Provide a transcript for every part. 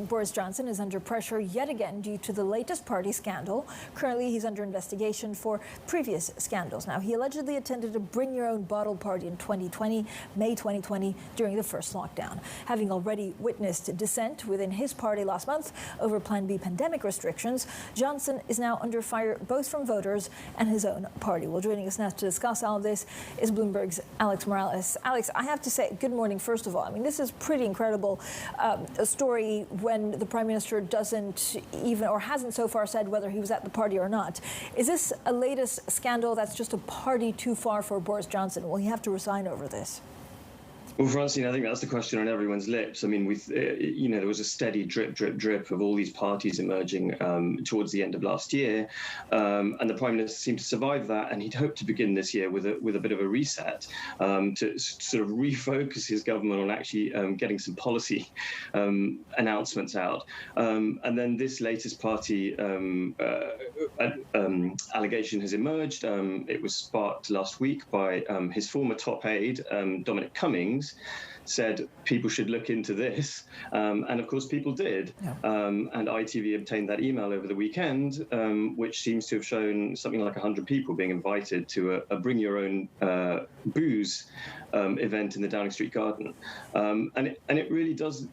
Boris Johnson is under pressure yet again due to the latest party scandal. Currently, he's under investigation for previous scandals. Now, he allegedly attended a Bring Your Own Bottle party in May 2020, during the first lockdown. Having already witnessed dissent within his party last month over Plan B pandemic restrictions, Johnson is now under fire both from voters and his own party. Well, joining us now to discuss all of this is Bloomberg's Alex Morales. Alex, I have to say, good morning, first of all. I mean, this is pretty incredible, a story when the Prime Minister doesn't even, or hasn't so far said whether he was at the party or not. Is this a latest scandal that's just a party too far for Boris Johnson? Will he have to resign over this? Well, Francine, I think that's the question on everyone's lips. I mean, there was a steady drip of all these parties emerging towards the end of last year, and the Prime Minister seemed to survive that, and he'd hoped to begin this year with a bit of a reset to sort of refocus his government on actually getting some policy announcements out. And then this latest party allegation has emerged. It was sparked last week by his former top aide, Dominic Cummings, said people should look into this, and of course people did. Yeah. And ITV obtained that email over the weekend, which seems to have shown something like 100 people being invited to a Bring Your Own Booze event in the Downing Street Garden, and it really does.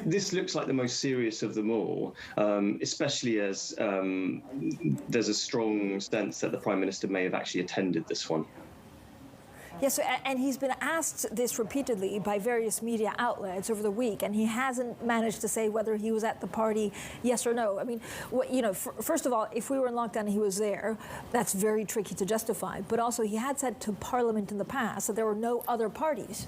This looks like the most serious of them all, especially as there's a strong sense that the Prime Minister may have actually attended this one. Yes, and he's been asked this repeatedly by various media outlets over the week, and he hasn't managed to say whether he was at the party, yes or no. I mean, first of all, if we were in lockdown and he was there, that's very tricky to justify. But also, he had said to Parliament in the past that there were no other parties.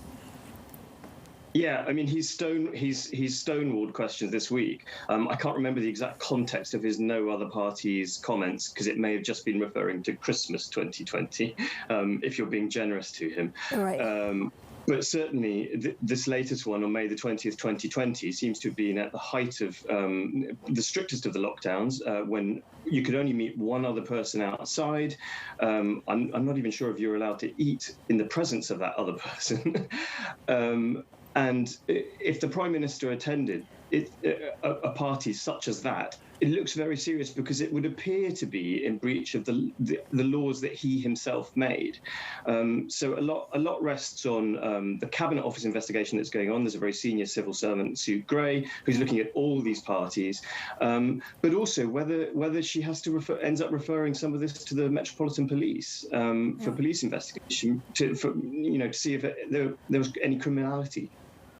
Yeah, I mean, he's stonewalled questions this week. I can't remember the exact context of his no other parties comments, because it may have just been referring to Christmas 2020, if you're being generous to him. Right. But certainly, this latest one on May the 20th, 2020, seems to have been at the height of the strictest of the lockdowns, when you could only meet one other person outside. I'm not even sure if you're allowed to eat in the presence of that other person. And if the Prime Minister attended a party such as that, it looks very serious, because it would appear to be in breach of the laws that he himself made. So a lot rests on the Cabinet Office investigation that's going on. There's a very senior civil servant, Sue Gray, who's looking at all these parties, but also whether she has to ends up referring some of this to the Metropolitan Police for police investigation to see if there was any criminality